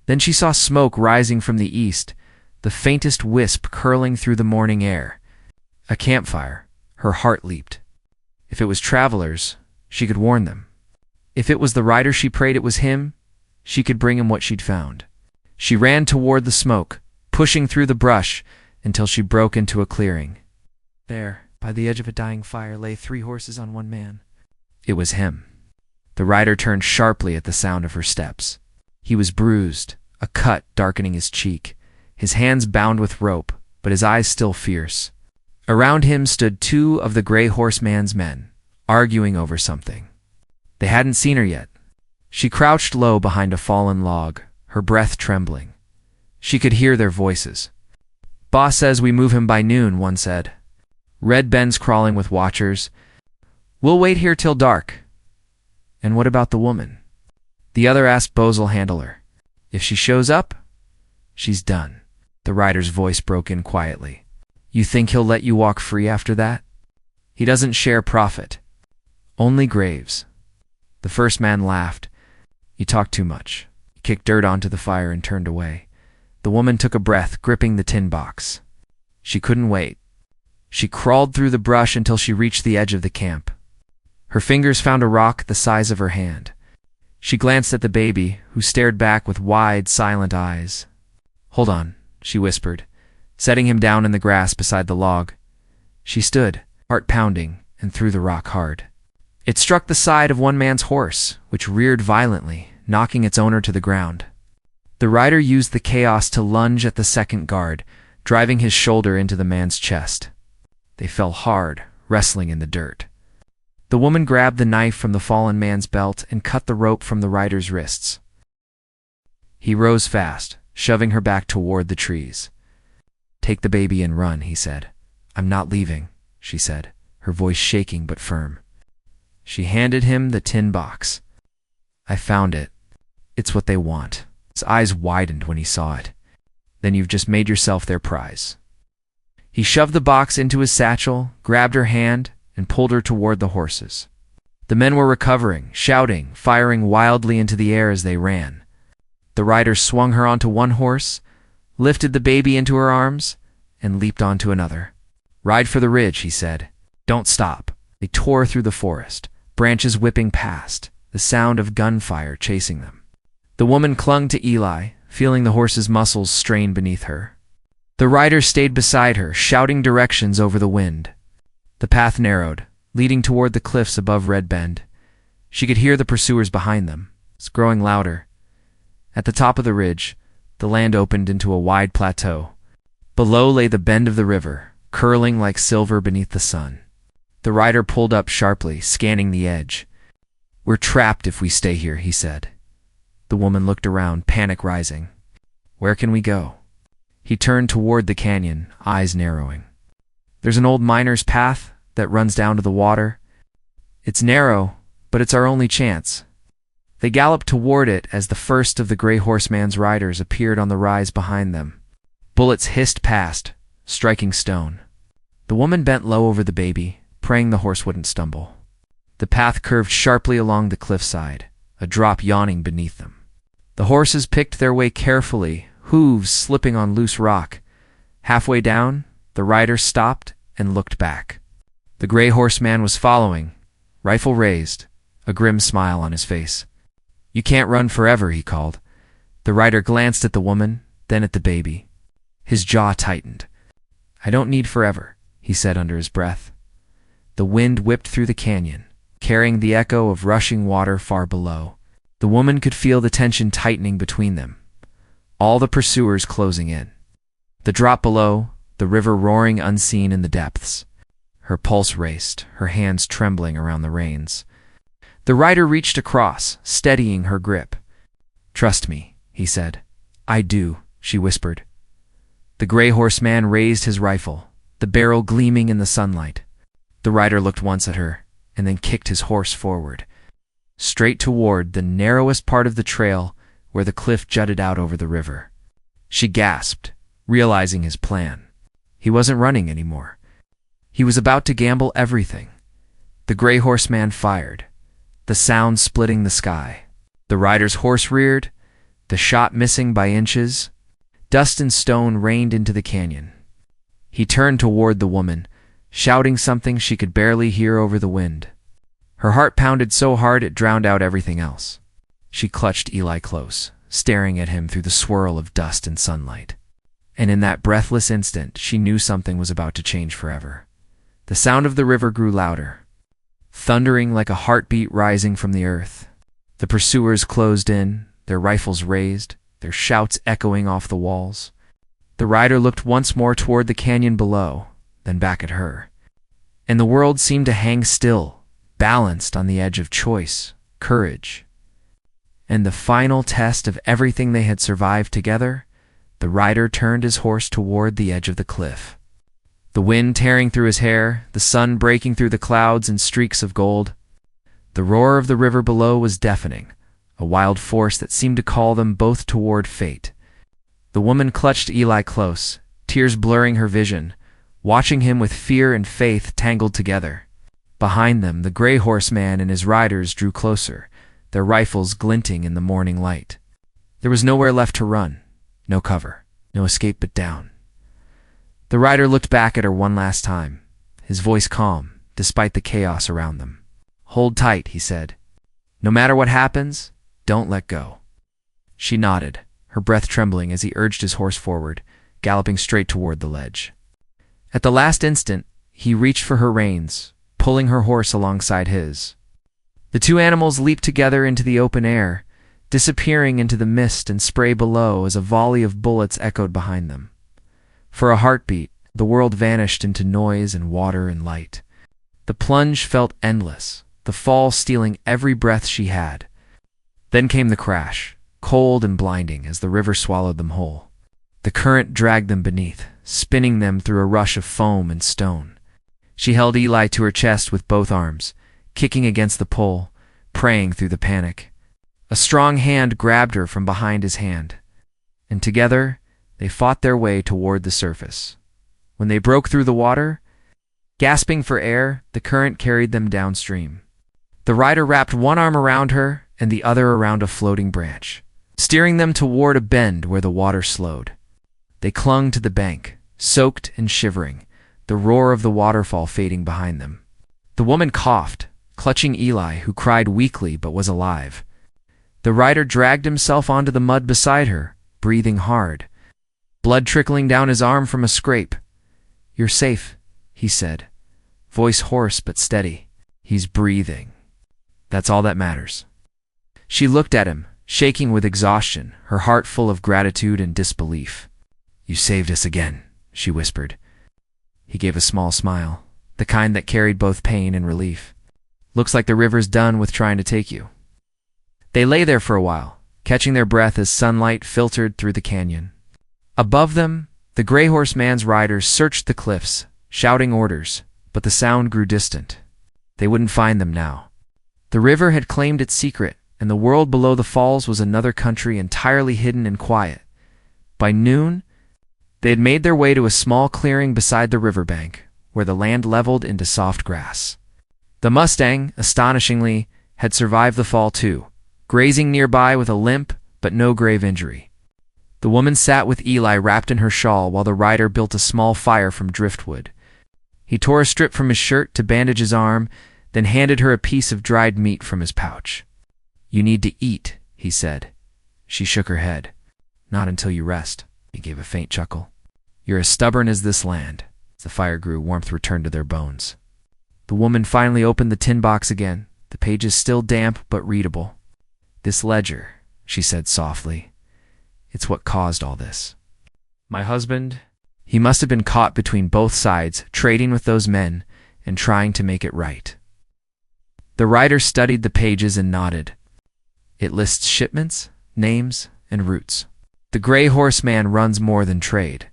Then she saw smoke rising from the east, the faintest wisp curling through the morning air. A campfire. Her heart leaped. If it was travelers, she could warn them. If it was the rider she prayed it was him, she could bring him what she'd found. She ran toward the smoke, pushing through the brush until she broke into a clearing. There, by the edge of a dying fire, lay 3 horses on one man. It was him. The rider turned sharply at the sound of her steps. He was bruised, a cut darkening his cheek, his hands bound with rope, but his eyes still fierce. Around him stood two of the gray horseman's men, arguing over something. They hadn't seen her yet. She crouched low behind a fallen log, her breath trembling. She could hear their voices. "Boss says we move him by noon," one said. "Red Ben's crawling with watchers. We'll wait here till dark." "And what about the woman?" The other asked Bozel's handler. "If she shows up, she's done." The rider's voice broke in quietly. "You think he'll let you walk free after that? He doesn't share profit. Only graves." The first man laughed. "You talk too much." He kicked dirt onto the fire and turned away. The woman took a breath, gripping the tin box. She couldn't wait. She crawled through the brush until she reached the edge of the camp. Her fingers found a rock the size of her hand. She glanced at the baby, who stared back with wide, silent eyes. "Hold on," she whispered, setting him down in the grass beside the log. She stood, heart pounding, and threw the rock hard. It struck the side of one man's horse, which reared violently, knocking its owner to the ground. The rider used the chaos to lunge at the second guard, driving his shoulder into the man's chest. They fell hard, wrestling in the dirt. The woman grabbed the knife from the fallen man's belt and cut the rope from the rider's wrists. He rose fast, shoving her back toward the trees. "Take the baby and run," he said. "I'm not leaving," she said, her voice shaking but firm. She handed him the tin box. "I found it. It's what they want." His eyes widened when he saw it. "Then you've just made yourself their prize." He shoved the box into his satchel, grabbed her hand, and pulled her toward the horses. The men were recovering, shouting, firing wildly into the air as they ran. The rider swung her onto one horse, lifted the baby into her arms, and leaped onto another. "Ride for the ridge," he said. "Don't stop." They tore through the forest, branches whipping past, the sound of gunfire chasing them. The woman clung to Eli, feeling the horse's muscles strain beneath her. The rider stayed beside her, shouting directions over the wind. The path narrowed, leading toward the cliffs above Red Bend. She could hear the pursuers behind them. It's growing louder. At the top of the ridge, the land opened into a wide plateau. Below lay the bend of the river, curling like silver beneath the sun. The rider pulled up sharply, scanning the edge. "We're trapped if we stay here," he said. The woman looked around, panic rising. "Where can we go?" He turned toward the canyon, eyes narrowing. "There's an old miner's path that runs down to the water. It's narrow, but it's our only chance." They galloped toward it as the first of the gray horseman's riders appeared on the rise behind them. Bullets hissed past, striking stone. The woman bent low over the baby, praying the horse wouldn't stumble. The path curved sharply along the cliffside, a drop yawning beneath them. The horses picked their way carefully, hooves slipping on loose rock. Halfway down, the rider stopped and looked back. The gray horseman was following, rifle raised, a grim smile on his face. "You can't run forever," he called. The rider glanced at the woman, then at the baby. His jaw tightened. "I don't need forever," he said under his breath. The wind whipped through the canyon, carrying the echo of rushing water far below. The woman could feel the tension tightening between them, all the pursuers closing in. The drop below, the river roaring unseen in the depths. Her pulse raced, her hands trembling around the reins. The rider reached across, steadying her grip. "Trust me," he said. "I do," she whispered. The gray horseman raised his rifle, the barrel gleaming in the sunlight. The rider looked once at her, and then kicked his horse forward, straight toward the narrowest part of the trail where the cliff jutted out over the river. She gasped, realizing his plan. He wasn't running anymore. He was about to gamble everything. The gray horseman fired, the sound splitting the sky. The rider's horse reared, the shot missing by inches. Dust and stone rained into the canyon. He turned toward the woman, shouting something she could barely hear over the wind. Her heart pounded so hard it drowned out everything else. She clutched Eli close, staring at him through the swirl of dust and sunlight. And in that breathless instant, she knew something was about to change forever. The sound of the river grew louder, thundering like a heartbeat rising from the earth. The pursuers closed in, their rifles raised, their shouts echoing off the walls. The rider looked once more toward the canyon below, then back at her. And the world seemed to hang still, balanced on the edge of choice, courage, and the final test of everything they had survived together. The rider turned his horse toward the edge of the cliff. The wind tearing through his hair, the sun breaking through the clouds in streaks of gold. The roar of the river below was deafening, a wild force that seemed to call them both toward fate. The woman clutched Eli close, tears blurring her vision, watching him with fear and faith tangled together. Behind them, the gray horseman and his riders drew closer, their rifles glinting in the morning light. There was nowhere left to run, no cover, no escape but down. The rider looked back at her one last time, his voice calm, despite the chaos around them. "Hold tight," he said. "No matter what happens, don't let go." She nodded, her breath trembling as he urged his horse forward, galloping straight toward the ledge. At the last instant, he reached for her reins, pulling her horse alongside his. The two animals leaped together into the open air, disappearing into the mist and spray below as a volley of bullets echoed behind them. For a heartbeat, the world vanished into noise and water and light. The plunge felt endless, the fall stealing every breath she had. Then came the crash, cold and blinding as the river swallowed them whole. The current dragged them beneath, spinning them through a rush of foam and stone. She held Eli to her chest with both arms, kicking against the pole, praying through the panic. A strong hand grabbed her from behind his hand, and together they fought their way toward the surface. When they broke through the water, gasping for air, the current carried them downstream. The rider wrapped one arm around her and the other around a floating branch, steering them toward a bend where the water slowed. They clung to the bank, soaked and shivering, the roar of the waterfall fading behind them. The woman coughed, clutching Eli, who cried weakly but was alive. The rider dragged himself onto the mud beside her, breathing hard, blood trickling down his arm from a scrape. "You're safe," he said, voice hoarse but steady. "He's breathing. That's all that matters." She looked at him, shaking with exhaustion, her heart full of gratitude and disbelief. "You saved us again," she whispered. He gave a small smile, the kind that carried both pain and relief. "Looks like the river's done with trying to take you." They lay there for a while, catching their breath as sunlight filtered through the canyon. Above them, the gray horseman's riders searched the cliffs, shouting orders, but the sound grew distant. They wouldn't find them now. The river had claimed its secret, and the world below the falls was another country entirely hidden and quiet. By noon, they had made their way to a small clearing beside the riverbank, where the land leveled into soft grass. The Mustang, astonishingly, had survived the fall too, grazing nearby with a limp but no grave injury. The woman sat with Eli wrapped in her shawl while the rider built a small fire from driftwood. He tore a strip from his shirt to bandage his arm, then handed her a piece of dried meat from his pouch. "You need to eat," he said. She shook her head. "Not until you rest." He gave a faint chuckle. "You're as stubborn as this land." As the fire grew, warmth returned to their bones. The woman finally opened the tin box again, the pages still damp but readable. "This ledger," she said softly. "It's what caused all this. My husband, he must have been caught between both sides, trading with those men and trying to make it right." The rider studied the pages and nodded. "It lists shipments, names, and routes. The gray horseman runs more than trade.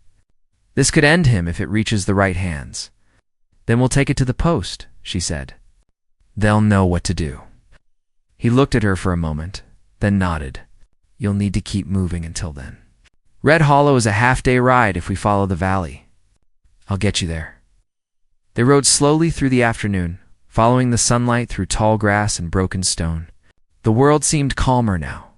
This could end him if it reaches the right hands. Then we'll take it to the post," she said. "They'll know what to do." He looked at her for a moment, then nodded. "You'll need to keep moving until then. Red Hollow is a half-day ride if we follow the valley. I'll get you there." They rode slowly through the afternoon, following the sunlight through tall grass and broken stone. The world seemed calmer now,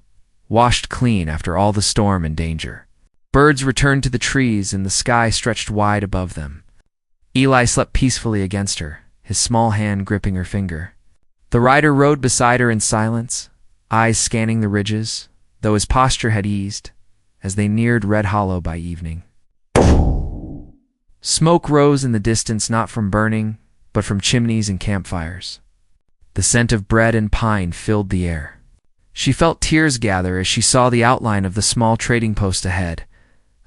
washed clean after all the storm and danger. Birds returned to the trees and the sky stretched wide above them. Eli slept peacefully against her, his small hand gripping her finger. The rider rode beside her in silence, eyes scanning the ridges, though his posture had eased, as they neared Red Hollow by evening. Smoke rose in the distance not from burning, but from chimneys and campfires. The scent of bread and pine filled the air. She felt tears gather as she saw the outline of the small trading post ahead,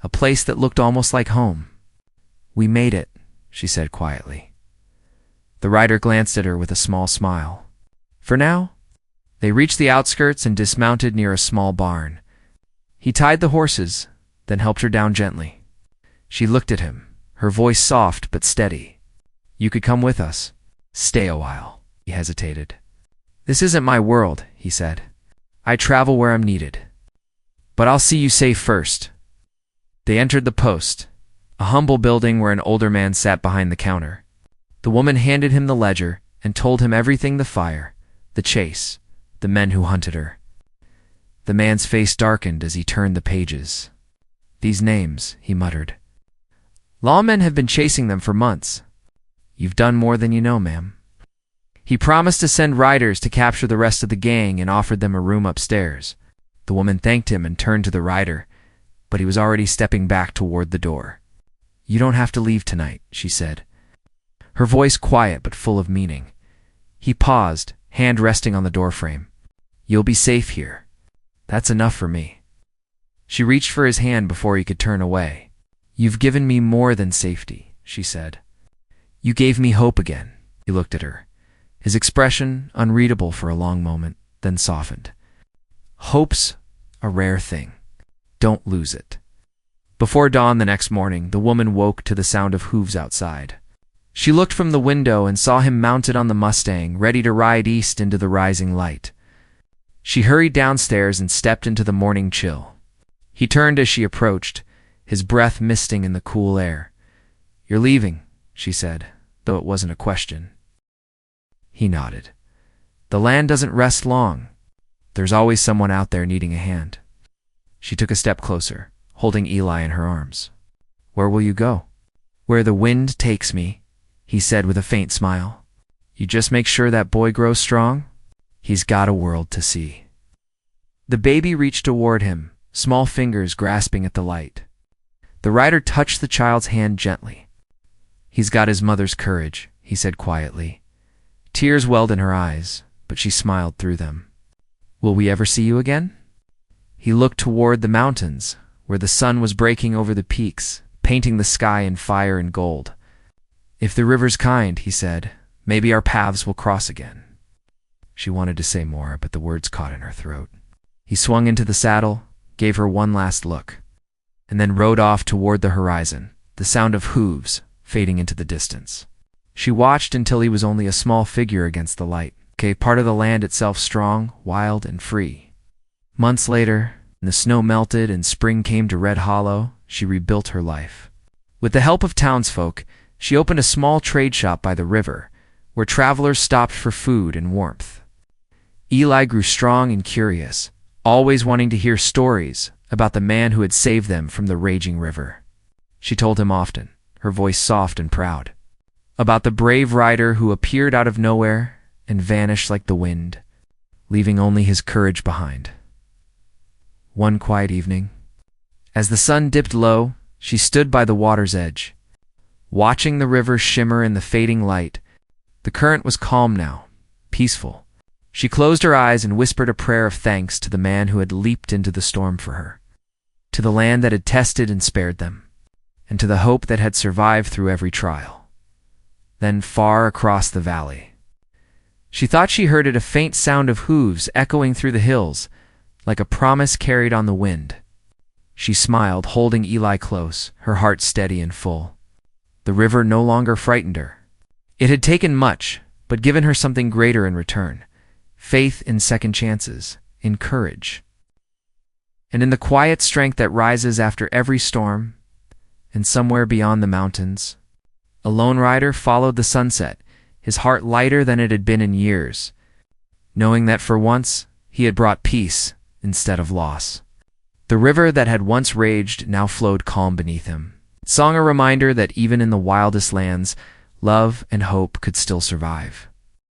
a place that looked almost like home. "We made it," she said quietly. The rider glanced at her with a small smile. "For now?" They reached the outskirts and dismounted near a small barn. He tied the horses, then helped her down gently. She looked at him, her voice soft but steady. "You could come with us." "Stay a while," he hesitated. "This isn't my world," he said. "I travel where I'm needed. But I'll see you safe first." They entered the post, a humble building where an older man sat behind the counter. The woman handed him the ledger and told him everything: the fire, the chase, the men who hunted her. The man's face darkened as he turned the pages. "These names," he muttered. "Lawmen have been chasing them for months." "You've done more than you know, ma'am." He promised to send riders to capture the rest of the gang and offered them a room upstairs. The woman thanked him and turned to the rider, but he was already stepping back toward the door. "You don't have to leave tonight," she said, her voice quiet but full of meaning. He paused, hand resting on the doorframe. "You'll be safe here. That's enough for me." She reached for his hand before he could turn away. "You've given me more than safety," she said. "You gave me hope again." He looked at her, his expression unreadable for a long moment, then softened. "Hope's a rare thing. Don't lose it." Before dawn the next morning, the woman woke to the sound of hooves outside. She looked from the window and saw him mounted on the Mustang, ready to ride east into the rising light. She hurried downstairs and stepped into the morning chill. He turned as she approached, his breath misting in the cool air. "You're leaving," she said, though it wasn't a question. He nodded. "The land doesn't rest long. There's always someone out there needing a hand." She took a step closer, holding Eli in her arms. "Where will you go?" "Where the wind takes me," he said with a faint smile. "You just make sure that boy grows strong. He's got a world to see." The baby reached toward him, small fingers grasping at the light. The rider touched the child's hand gently. "He's got his mother's courage," he said quietly. Tears welled in her eyes, but she smiled through them. "Will we ever see you again?" He looked toward the mountains, where the sun was breaking over the peaks, painting the sky in fire and gold. "If the river's kind," he said, "maybe our paths will cross again." She wanted to say more, but the words caught in her throat. He swung into the saddle, gave her one last look, and then rode off toward the horizon, the sound of hooves fading into the distance. She watched until he was only a small figure against the light, part of the land itself strong, wild, and free. Months later, when the snow melted and spring came to Red Hollow, she rebuilt her life. With the help of townsfolk, she opened a small trade shop by the river, where travelers stopped for food and warmth. Eli grew strong and curious, always wanting to hear stories about the man who had saved them from the raging river. She told him often, her voice soft and proud, about the brave rider who appeared out of nowhere and vanished like the wind, leaving only his courage behind. One quiet evening, as the sun dipped low, she stood by the water's edge, watching the river shimmer in the fading light. The current was calm now, peaceful. She closed her eyes and whispered a prayer of thanks to the man who had leaped into the storm for her, to the land that had tested and spared them, and to the hope that had survived through every trial. Then far across the valley, she thought she heard a faint sound of hooves echoing through the hills, like a promise carried on the wind. She smiled, holding Eli close, her heart steady and full. The river no longer frightened her. It had taken much, but given her something greater in return: faith in second chances, in courage, and in the quiet strength that rises after every storm. And somewhere beyond the mountains, a lone rider followed the sunset, his heart lighter than it had been in years, knowing that for once he had brought peace instead of loss. The river that had once raged now flowed calm beneath him, song a reminder that even in the wildest lands, love and hope could still survive.